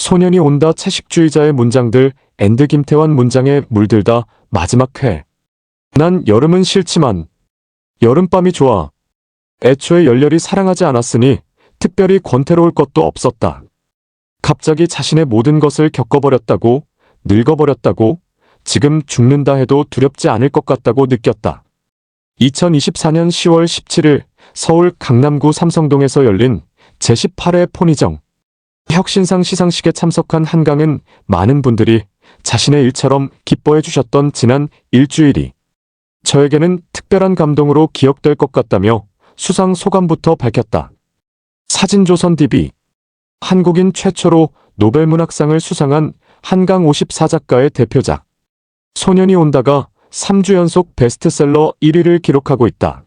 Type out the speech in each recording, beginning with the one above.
소년이 온다 채식주의자의 문장들 앤드 김태환 문장에 물들다 마지막 회. 난 여름은 싫지만 여름밤이 좋아. 애초에 열렬히 사랑하지 않았으니 특별히 권태로울 것도 없었다. 갑자기 자신의 모든 것을 겪어버렸다고, 늙어버렸다고, 지금 죽는다 해도 두렵지 않을 것 같다고 느꼈다. 2024년 10월 17일 서울 강남구 삼성동에서 열린 제18회 포니정 혁신상 시상식에 참석한 한강은 많은 분들이 자신의 일처럼 기뻐해 주셨던 지난 일주일이 저에게는 특별한 감동으로 기억될 것 같다며 수상 소감부터 밝혔다. 사진조선 DB 한국인 최초로 노벨문학상을 수상한 한강 54작가의 대표작 소년이 온다가 3주 연속 베스트셀러 1위를 기록하고 있다.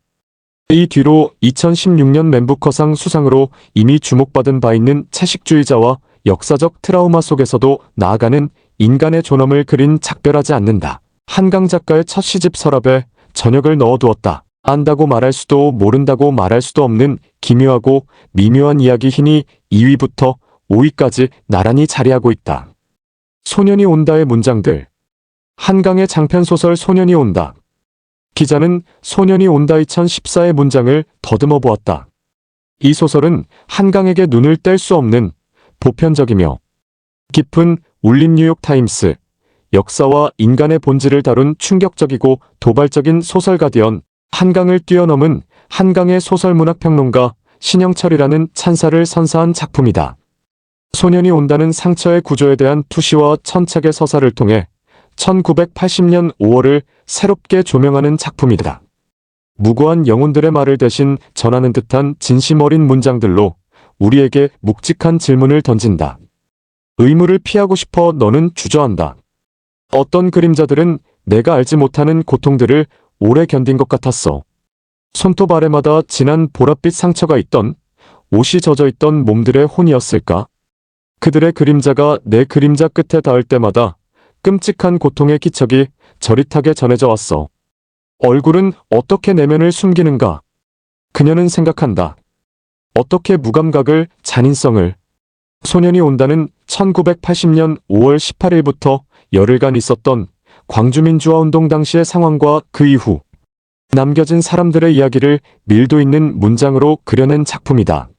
이 뒤로 2016년 맨부커상 수상으로 이미 주목받은 바 있는 채식주의자와 역사적 트라우마 속에서도 나아가는 인간의 존엄을 그린 작별하지 않는다. 한강 작가의 첫 시집 서랍에 저녁을 넣어두었다. 안다고 말할 수도 모른다고 말할 수도 없는 기묘하고 미묘한 이야기 hin이 2위부터 5위까지 나란히 자리하고 있다. 소년이 온다의 문장들 한강의 장편소설 소년이 온다. 기자는 소년이 온다 2014의 문장을 더듬어 보았다. 이 소설은 한강에게 눈을 뗄 수 없는 보편적이며 깊은 울림 뉴욕타임스, 역사와 인간의 본질을 다룬 충격적이고 도발적인 소설 가디언, 한강을 뛰어넘은 한강의 소설문학평론가 신영철이라는 찬사를 선사한 작품이다. 소년이 온다는 상처의 구조에 대한 투시와 천착의 서사를 통해 1980년 5월을 새롭게 조명하는 작품이다. 무고한 영혼들의 말을 대신 전하는 듯한 진심 어린 문장들로 우리에게 묵직한 질문을 던진다. 의무를 피하고 싶어 너는 주저한다. 어떤 그림자들은 내가 알지 못하는 고통들을 오래 견딘 것 같았어. 손톱 아래마다 진한 보랏빛 상처가 있던, 옷이 젖어있던 몸들의 혼이었을까? 그들의 그림자가 내 그림자 끝에 닿을 때마다 끔찍한 고통의 기척이 저릿하게 전해져 왔어. 얼굴은 어떻게 내면을 숨기는가? 그녀는 생각한다. 어떻게 무감각을, 잔인성을. 소년이 온다는 1980년 5월 18일부터 열흘간 있었던 광주민주화운동 당시의 상황과 그 이후 남겨진 사람들의 이야기를 밀도 있는 문장으로 그려낸 작품이다.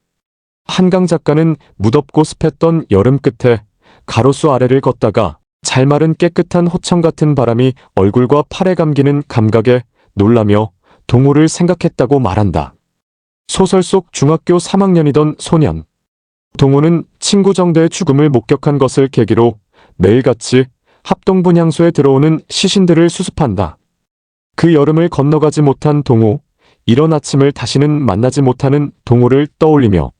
한강 작가는 무덥고 습했던 여름 끝에 가로수 아래를 걷다가 잘 마른 깨끗한 호청 같은 바람이 얼굴과 팔에 감기는 감각에 놀라며 동호를 생각했다고 말한다. 소설 속 중학교 3학년이던 소년. 동호는 친구 정대의 죽음을 목격한 것을 계기로 매일같이 합동분 향소에 들어오는 시신들을 수습한다. 그 여름을 건너가지 못한 동호, 이런 아침을 다시는 만나지 못하는 동호를 떠올리며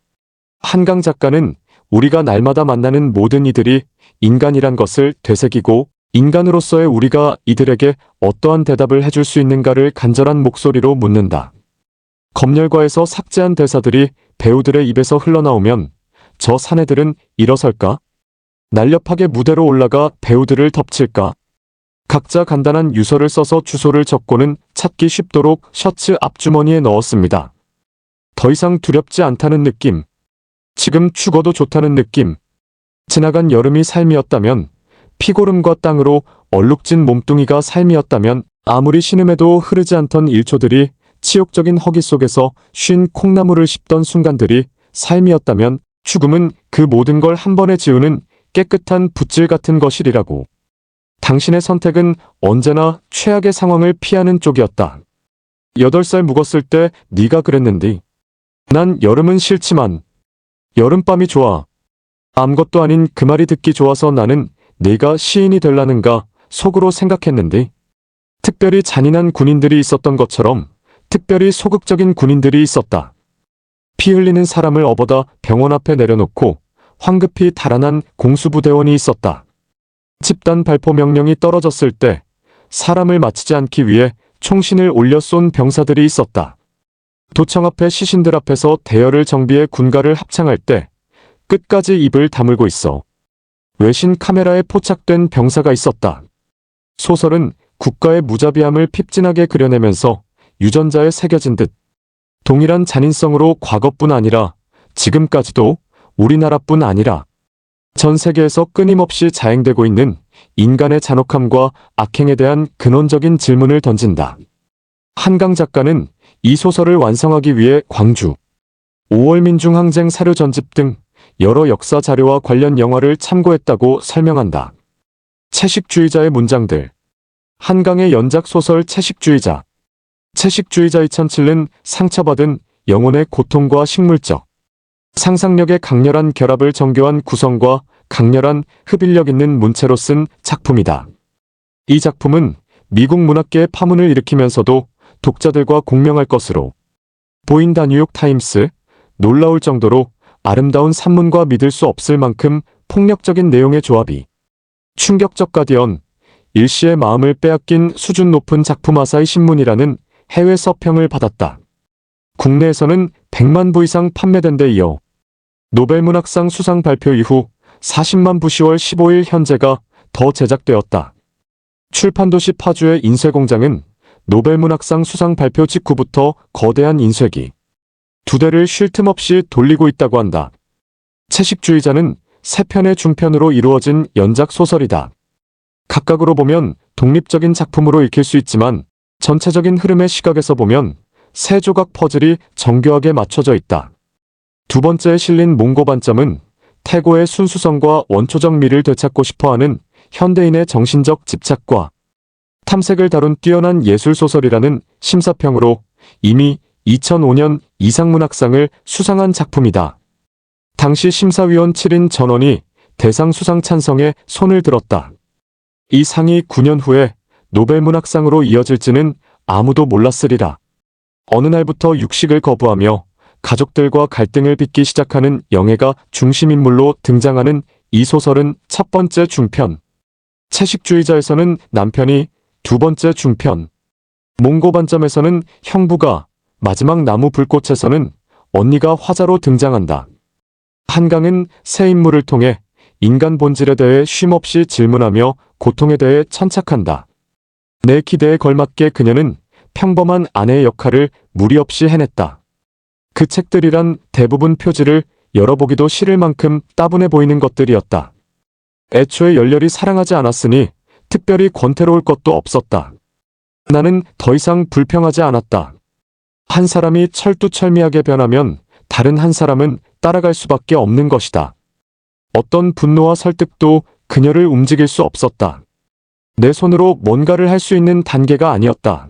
한강 작가는 우리가 날마다 만나는 모든 이들이 인간이란 것을 되새기고 인간으로서의 우리가 이들에게 어떠한 대답을 해줄 수 있는가를 간절한 목소리로 묻는다. 검열과에서 삭제한 대사들이 배우들의 입에서 흘러나오면 저 사내들은 일어설까? 날렵하게 무대로 올라가 배우들을 덮칠까? 각자 간단한 유서를 써서 주소를 적고는 찾기 쉽도록 셔츠 앞주머니에 넣었습니다. 더 이상 두렵지 않다는 느낌. 지금 죽어도 좋다는 느낌. 지나간 여름이 삶이었다면, 피고름과 땅으로 얼룩진 몸뚱이가 삶이었다면, 아무리 신음해도 흐르지 않던 일초들이 치욕적인 허기 속에서 쉰 콩나물을 씹던 순간들이 삶이었다면, 죽음은 그 모든 걸 한 번에 지우는 깨끗한 붓질 같은 것이리라고. 당신의 선택은 언제나 최악의 상황을 피하는 쪽이었다. 8살 묵었을 때 네가 그랬는디. 난 여름은 싫지만 여름밤이 좋아. 아무것도 아닌 그 말이 듣기 좋아서 나는 네가 시인이 될라는가 속으로 생각했는데 특별히 잔인한 군인들이 있었던 것처럼 특별히 소극적인 군인들이 있었다. 피 흘리는 사람을 업어다 병원 앞에 내려놓고 황급히 달아난 공수부대원이 있었다. 집단 발포 명령이 떨어졌을 때 사람을 맞히지 않기 위해 총신을 올려 쏜 병사들이 있었다. 도청 앞에 시신들 앞에서 대열을 정비해 군가를 합창할 때 끝까지 입을 다물고 있어. 외신 카메라에 포착된 병사가 있었다. 소설은 국가의 무자비함을 핍진하게 그려내면서 유전자에 새겨진 듯 동일한 잔인성으로 과거뿐 아니라 지금까지도 우리나라뿐 아니라 전 세계에서 끊임없이 자행되고 있는 인간의 잔혹함과 악행에 대한 근원적인 질문을 던진다. 한강 작가는 이 소설을 완성하기 위해 광주 5월 민중항쟁 사료 전집 등 여러 역사 자료와 관련 영화를 참고했다고 설명한다. 채식주의자의 문장들. 한강의 연작 소설 채식주의자. 채식주의자 2007은 상처받은 영혼의 고통과 식물적 상상력의 강렬한 결합을 정교한 구성과 강렬한 흡입력 있는 문체로 쓴 작품이다. 이 작품은 미국 문학계의 파문을 일으키면서도 독자들과 공명할 것으로 보인다. 뉴욕 타임스. 놀라울 정도로 아름다운 산문과 믿을 수 없을 만큼 폭력적인 내용의 조합이 충격적. 가디언. 일시의 마음을 빼앗긴 수준 높은 작품. 아사히 신문이라는 해외 서평을 받았다. 국내에서는 100만 부 이상 판매된 데 이어 노벨문학상 수상 발표 이후 40만 부 10월 15일 현재가 더 제작되었다. 출판도시 파주의 인쇄공장은 노벨문학상 수상 발표 직후부터 거대한 인쇄기 2대를 쉴 틈 없이 돌리고 있다고 한다. 채식주의자는 3편의 중편으로 이루어진 연작 소설이다. 각각으로 보면 독립적인 작품으로 읽힐 수 있지만 전체적인 흐름의 시각에서 보면 세 조각 퍼즐이 정교하게 맞춰져 있다. 두 번째에 실린 몽고 반점은 태고의 순수성과 원초적 미를 되찾고 싶어하는 현대인의 정신적 집착과 탐색을 다룬 뛰어난 예술소설이라는 심사평으로 이미 2005년 이상문학상을 수상한 작품이다. 당시 심사위원 7인 전원이 대상 수상 찬성에 손을 들었다. 이 상이 9년 후에 노벨문학상으로 이어질지는 아무도 몰랐으리라. 어느 날부터 육식을 거부하며 가족들과 갈등을 빚기 시작하는 영애가 중심인물로 등장하는 이 소설은 첫 번째 중편, 채식주의자에서는 남편이 두 번째 중편, 몽고 반점에서는 형부가, 마지막 나무 불꽃에서는 언니가 화자로 등장한다. 한강은 세 인물을 통해 인간 본질에 대해 쉼없이 질문하며 고통에 대해 천착한다. 내 기대에 걸맞게 그녀는 평범한 아내의 역할을 무리 없이 해냈다. 그 책들이란 대부분 표지를 열어보기도 싫을 만큼 따분해 보이는 것들이었다. 애초에 열렬히 사랑하지 않았으니 특별히 권태로울 것도 없었다. 나는 더 이상 불평하지 않았다. 한 사람이 철두철미하게 변하면 다른 한 사람은 따라갈 수밖에 없는 것이다. 어떤 분노와 설득도 그녀를 움직일 수 없었다. 내 손으로 뭔가를 할 수 있는 단계가 아니었다.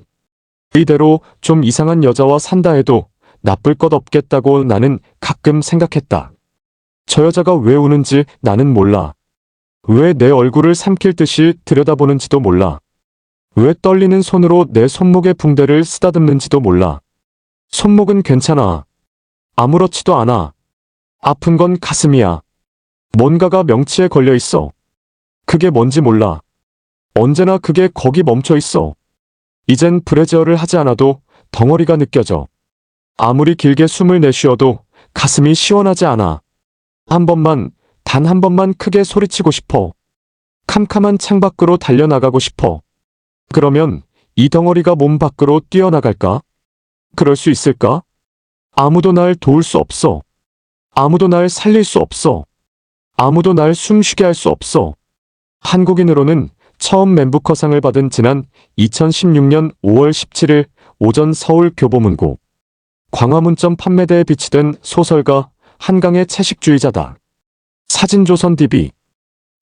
이대로 좀 이상한 여자와 산다 해도 나쁠 것 없겠다고 나는 가끔 생각했다. 저 여자가 왜 우는지 나는 몰라. 왜 내 얼굴을 삼킬 듯이 들여다보는지도 몰라. 왜 떨리는 손으로 내 손목의 붕대를 쓰다듬는지도 몰라. 손목은 괜찮아. 아무렇지도 않아. 아픈 건 가슴이야. 뭔가가 명치에 걸려 있어. 그게 뭔지 몰라. 언제나 그게 거기 멈춰 있어. 이젠 브래지어를 하지 않아도 덩어리가 느껴져. 아무리 길게 숨을 내쉬어도 가슴이 시원하지 않아. 한 번만, 단 한 번만 크게 소리치고 싶어. 캄캄한 창밖으로 달려나가고 싶어. 그러면 이 덩어리가 몸 밖으로 뛰어나갈까? 그럴 수 있을까? 아무도 날 도울 수 없어. 아무도 날 살릴 수 없어. 아무도 날 숨쉬게 할 수 없어. 한국인으로는 처음 맨부커상을 받은 지난 2016년 5월 17일 오전 서울 교보문고 광화문점 판매대에 비치된 소설가 한강의 채식주의자다. 사진조선 DB.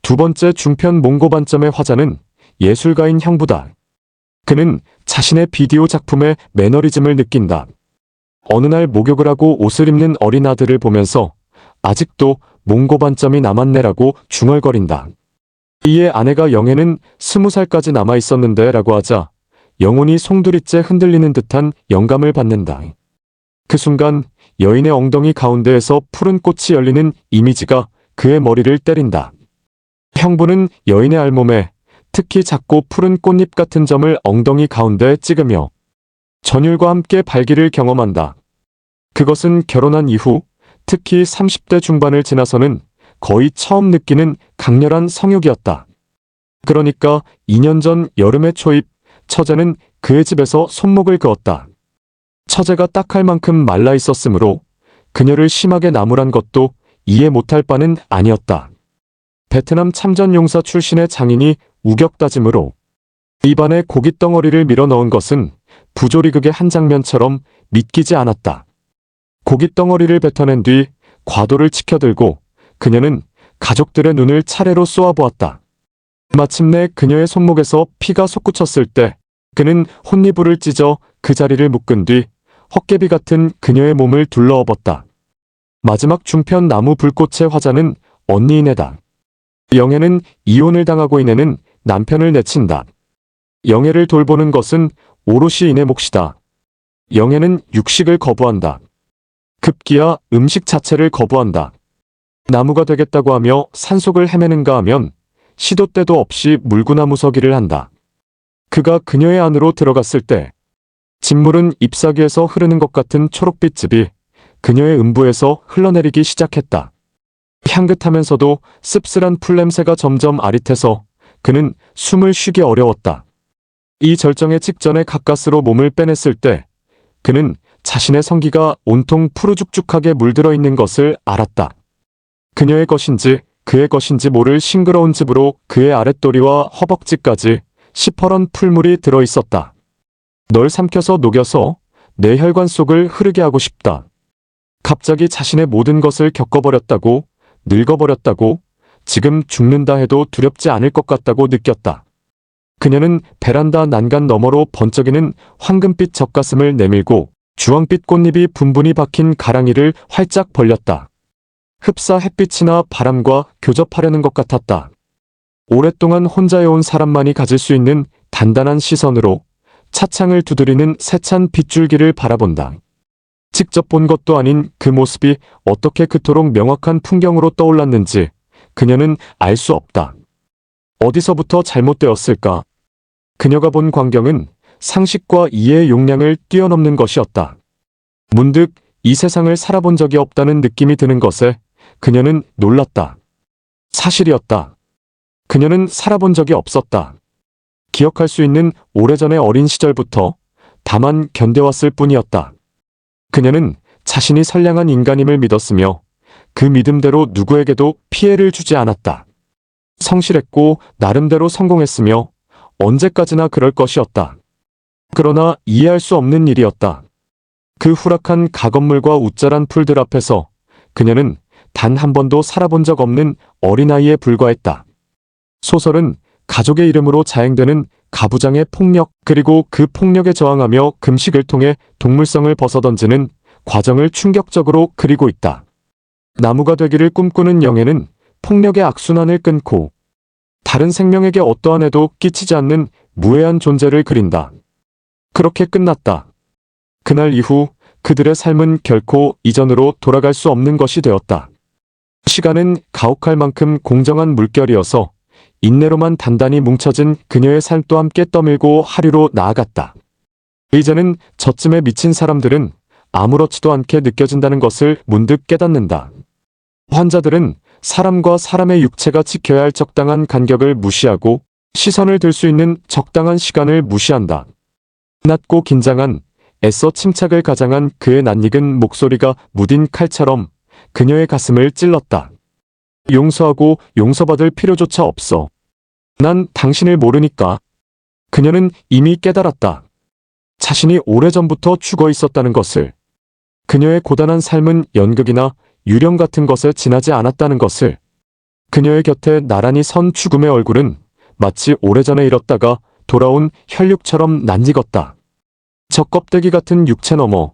두 번째 중편 몽고 반점의 화자는 예술가인 형부다. 그는 자신의 비디오 작품의 매너리즘을 느낀다. 어느 날 목욕을 하고 옷을 입는 어린 아들을 보면서 아직도 몽고 반점이 남았네라고 중얼거린다. 이에 아내가 영애는 20살까지 남아있었는데 라고 하자 영혼이 송두리째 흔들리는 듯한 영감을 받는다. 그 순간 여인의 엉덩이 가운데에서 푸른 꽃이 열리는 이미지가 그의 머리를 때린다. 형부는 여인의 알몸에 특히 작고 푸른 꽃잎 같은 점을 엉덩이 가운데에 찍으며 전율과 함께 발기를 경험한다. 그것은 결혼한 이후 특히 30대 중반을 지나서는 거의 처음 느끼는 강렬한 성욕이었다. 그러니까 2년 전 여름의 초입 처제는 그의 집에서 손목을 그었다. 처제가 딱할 만큼 말라 있었으므로 그녀를 심하게 나무란 것도 이해 못할 바는 아니었다. 베트남 참전용사 출신의 장인이 우격다짐으로 입안에 고깃덩어리를 밀어 넣은 것은 부조리극의 한 장면처럼 믿기지 않았다. 고깃덩어리를 뱉어낸 뒤 과도를 치켜들고 그녀는 가족들의 눈을 차례로 쏘아보았다. 마침내 그녀의 손목에서 피가 솟구쳤을 때 그는 혼니부를 찢어 그 자리를 묶은 뒤 헛개비 같은 그녀의 몸을 둘러엎었다. 마지막 중편 나무 불꽃의 화자는 언니이네다. 영애는 이혼을 당하고 이내는 남편을 내친다. 영애를 돌보는 것은 오롯이 이내 몫이다. 영애는 육식을 거부한다. 급기야 음식 자체를 거부한다. 나무가 되겠다고 하며 산속을 헤매는가 하면 시도 때도 없이 물구나무 서기를 한다. 그가 그녀의 안으로 들어갔을 때 진물은 잎사귀에서 흐르는 것 같은 초록빛 즙이 그녀의 음부에서 흘러내리기 시작했다. 향긋하면서도 씁쓸한 풀냄새가 점점 아릿해서 그는 숨을 쉬기 어려웠다. 이 절정의 직전에 가까스로 몸을 빼냈을 때 그는 자신의 성기가 온통 푸르죽죽하게 물들어 있는 것을 알았다. 그녀의 것인지 그의 것인지 모를 싱그러운 즙으로 그의 아랫도리와 허벅지까지 시퍼런 풀물이 들어있었다. 널 삼켜서 녹여서 내 혈관 속을 흐르게 하고 싶다. 갑자기 자신의 모든 것을 겪어버렸다고, 늙어버렸다고, 지금 죽는다 해도 두렵지 않을 것 같다고 느꼈다. 그녀는 베란다 난간 너머로 번쩍이는 황금빛 젖가슴을 내밀고 주황빛 꽃잎이 분분히 박힌 가랑이를 활짝 벌렸다. 흡사 햇빛이나 바람과 교접하려는 것 같았다. 오랫동안 혼자여온 사람만이 가질 수 있는 단단한 시선으로 차창을 두드리는 세찬 빗줄기를 바라본다. 직접 본 것도 아닌 그 모습이 어떻게 그토록 명확한 풍경으로 떠올랐는지 그녀는 알 수 없다. 어디서부터 잘못되었을까? 그녀가 본 광경은 상식과 이해의 용량을 뛰어넘는 것이었다. 문득 이 세상을 살아본 적이 없다는 느낌이 드는 것에 그녀는 놀랐다. 사실이었다. 그녀는 살아본 적이 없었다. 기억할 수 있는 오래전의 어린 시절부터 다만 견뎌왔을 뿐이었다. 그녀는 자신이 선량한 인간임을 믿었으며 그 믿음대로 누구에게도 피해를 주지 않았다. 성실했고 나름대로 성공했으며 언제까지나 그럴 것이었다. 그러나 이해할 수 없는 일이었다. 그 후락한 가건물과 우짜란 풀들 앞에서 그녀는 단 한 번도 살아본 적 없는 어린아이에 불과했다. 소설은 가족의 이름으로 자행되는 가부장의 폭력 그리고 그 폭력에 저항하며 금식을 통해 동물성을 벗어던지는 과정을 충격적으로 그리고 있다. 나무가 되기를 꿈꾸는 영애는 폭력의 악순환을 끊고 다른 생명에게 어떠한 해도 끼치지 않는 무해한 존재를 그린다. 그렇게 끝났다. 그날 이후 그들의 삶은 결코 이전으로 돌아갈 수 없는 것이 되었다. 시간은 가혹할 만큼 공정한 물결이어서 인내로만 단단히 뭉쳐진 그녀의 삶도 함께 떠밀고 하류로 나아갔다. 이제는 저쯤에 미친 사람들은 아무렇지도 않게 느껴진다는 것을 문득 깨닫는다. 환자들은 사람과 사람의 육체가 지켜야 할 적당한 간격을 무시하고 시선을 들 수 있는 적당한 시간을 무시한다. 낮고 긴장한 애써 침착을 가장한 그의 낯익은 목소리가 무딘 칼처럼 그녀의 가슴을 찔렀다. 용서하고 용서받을 필요조차 없어. 난 당신을 모르니까. 그녀는 이미 깨달았다. 자신이 오래전부터 죽어 있었다는 것을. 그녀의 고단한 삶은 연극이나 유령 같은 것에 지나지 않았다는 것을. 그녀의 곁에 나란히 선 죽음의 얼굴은 마치 오래전에 잃었다가 돌아온 혈육처럼 낯익었다. 저 껍데기 같은 육체 너머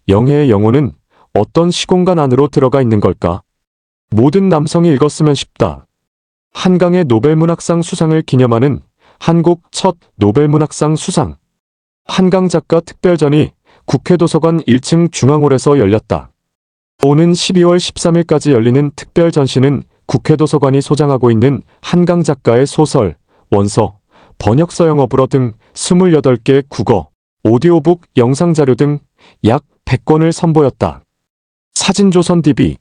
영애의 영혼은 어떤 시공간 안으로 들어가 있는 걸까? 모든 남성이 읽었으면 싶다. 한강의 노벨문학상 수상을 기념하는 한국 첫 노벨문학상 수상. 한강 작가 특별전이 국회도서관 1층 중앙홀에서 열렸다. 오는 12월 13일까지 열리는 특별 전시는 국회도서관이 소장하고 있는 한강 작가의 소설, 원서, 번역서 영어불어 등 28개 국어, 오디오북, 영상자료 등 약 100권을 선보였다. 사진조선 DB.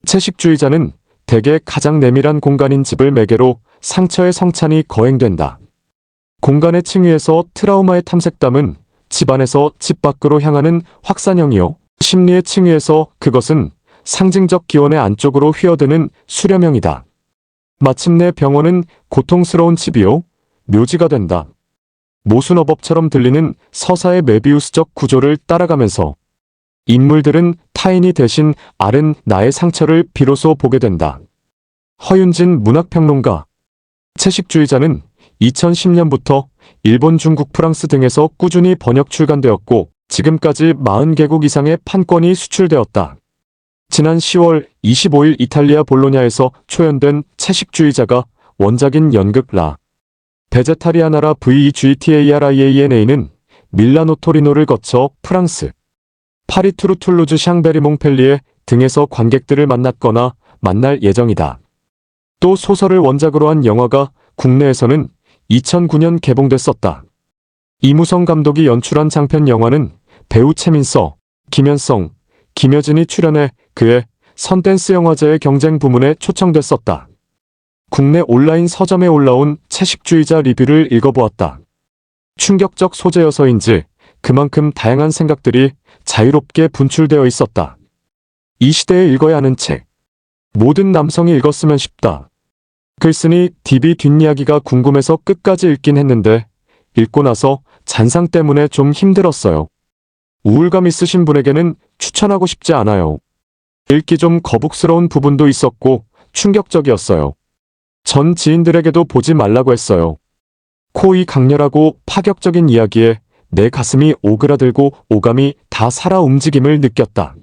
채식주의자는 대개 가장 내밀한 공간인 집을 매개로 상처의 성찬이 거행된다. 공간의 층위에서 트라우마의 탐색담은 집 안에서 집 밖으로 향하는 확산형이요. 심리의 층위에서 그것은 상징적 기원의 안쪽으로 휘어드는 수렴형이다. 마침내 병원은 고통스러운 집이요, 묘지가 된다. 모순어법처럼 들리는 서사의 메비우스적 구조를 따라가면서 인물들은 타인이 대신 앓은 나의 상처를 비로소 보게 된다. 허윤진 문학평론가. 채식주의자는 2010년부터 일본, 중국, 프랑스 등에서 꾸준히 번역 출간되었고 지금까지 40개국 이상의 판권이 수출되었다. 지난 10월 25일 이탈리아 볼로냐에서 초연된 채식주의자가 원작인 연극 라 베제타리아나라 VEGTARIANA는 밀라노 토리노를 거쳐 프랑스, 파리, 투르, 툴루즈, 샹베리, 몽펠리에 등에서 관객들을 만났거나 만날 예정이다. 또 소설을 원작으로 한 영화가 국내에서는 2009년 개봉됐었다. 이무성 감독이 연출한 장편 영화는 배우 최민서, 김현성, 김여진이 출연해 그의 선댄스 영화제의 경쟁 부문에 초청됐었다. 국내 온라인 서점에 올라온 채식주의자 리뷰를 읽어보았다. 충격적 소재여서인지 그만큼 다양한 생각들이 자유롭게 분출되어 있었다. 이 시대에 읽어야 하는 책. 모든 남성이 읽었으면 싶다. 글쓰니 DB 뒷이야기가 궁금해서 끝까지 읽긴 했는데 읽고 나서 잔상 때문에 좀 힘들었어요. 우울감 있으신 분에게는 추천하고 싶지 않아요. 읽기 좀 거북스러운 부분도 있었고 충격적이었어요. 전 지인들에게도 보지 말라고 했어요. 코이 강렬하고 파격적인 이야기에 내 가슴이 오그라들고 오감이 다 살아 움직임을 느꼈다.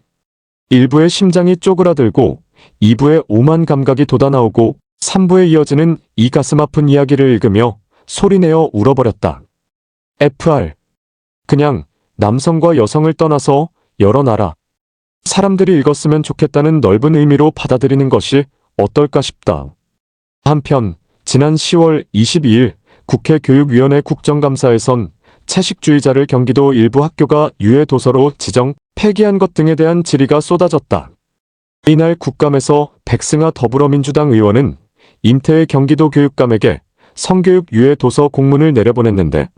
1부의 심장이 쪼그라들고 2부의 오만 감각이 돋아나오고 3부에 이어지는 이 가슴 아픈 이야기를 읽으며 소리내어 울어버렸다. FR. 그냥 남성과 여성을 떠나서 여러 나라 사람들이 읽었으면 좋겠다는 넓은 의미로 받아들이는 것이 어떨까 싶다. 한편 지난 10월 22일 국회 교육위원회 국정감사에선 채식주의자를 경기도 일부 학교가 유해 도서로 지정, 폐기한 것 등에 대한 질의가 쏟아졌다. 이날 국감에서 백승하 더불어민주당 의원은 임태의 경기도 교육감에게 성교육 유해 도서 공문을 내려보냈는데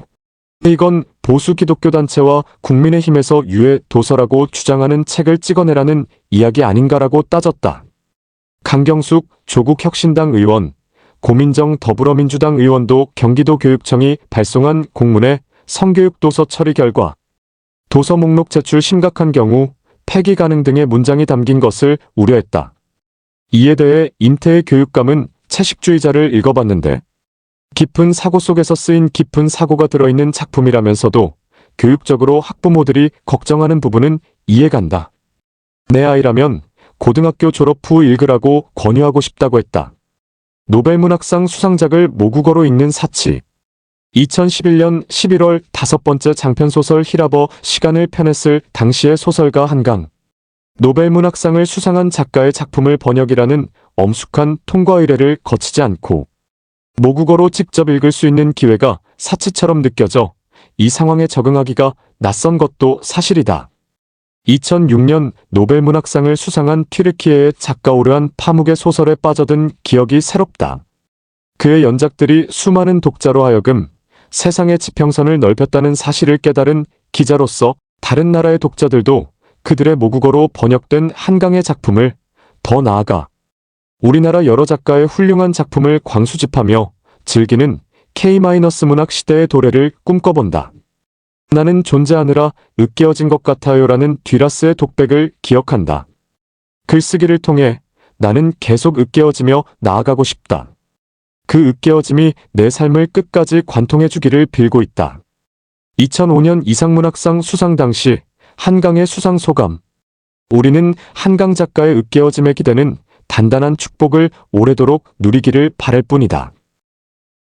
이건 보수 기독교 단체와 국민의힘에서 유해 도서라고 주장하는 책을 찍어내라는 이야기 아닌가라고 따졌다. 강경숙 조국혁신당 의원, 고민정 더불어민주당 의원도 경기도 교육청이 발송한 공문에 성교육 도서 처리 결과 도서 목록 제출 심각한 경우 폐기 가능 등의 문장이 담긴 것을 우려했다. 이에 대해 임태의 교육감은 채식주의자를 읽어봤는데 깊은 사고 속에서 쓰인 깊은 사고가 들어있는 작품이라면서도 교육적으로 학부모들이 걱정하는 부분은 이해간다. 내 아이라면 고등학교 졸업 후 읽으라고 권유하고 싶다고 했다. 노벨문학상 수상작을 모국어로 읽는 사치. 2011년 11월 5번째 장편소설 히라버 시간을 편했을 당시의 소설가 한강. 노벨문학상을 수상한 작가의 작품을 번역이라는 엄숙한 통과 의례를 거치지 않고 모국어로 직접 읽을 수 있는 기회가 사치처럼 느껴져 이 상황에 적응하기가 낯선 것도 사실이다. 2006년 노벨문학상을 수상한 튀르키예의 작가 오르한 파묵의 소설에 빠져든 기억이 새롭다. 그의 연작들이 수많은 독자로 하여금 세상의 지평선을 넓혔다는 사실을 깨달은 기자로서 다른 나라의 독자들도 그들의 모국어로 번역된 한강의 작품을, 더 나아가 우리나라 여러 작가의 훌륭한 작품을 광수집하며 즐기는 K-문학 시대의 도래를 꿈꿔본다. 나는 존재하느라 으깨어진 것 같아요라는 듀라스의 독백을 기억한다. 글쓰기를 통해 나는 계속 으깨어지며 나아가고 싶다. 그 으깨어짐이 내 삶을 끝까지 관통해주기를 빌고 있다. 2005년 이상문학상 수상 당시 한강의 수상 소감. 우리는 한강 작가의 으깨어짐에 기대는 단단한 축복을 오래도록 누리기를 바랄 뿐이다.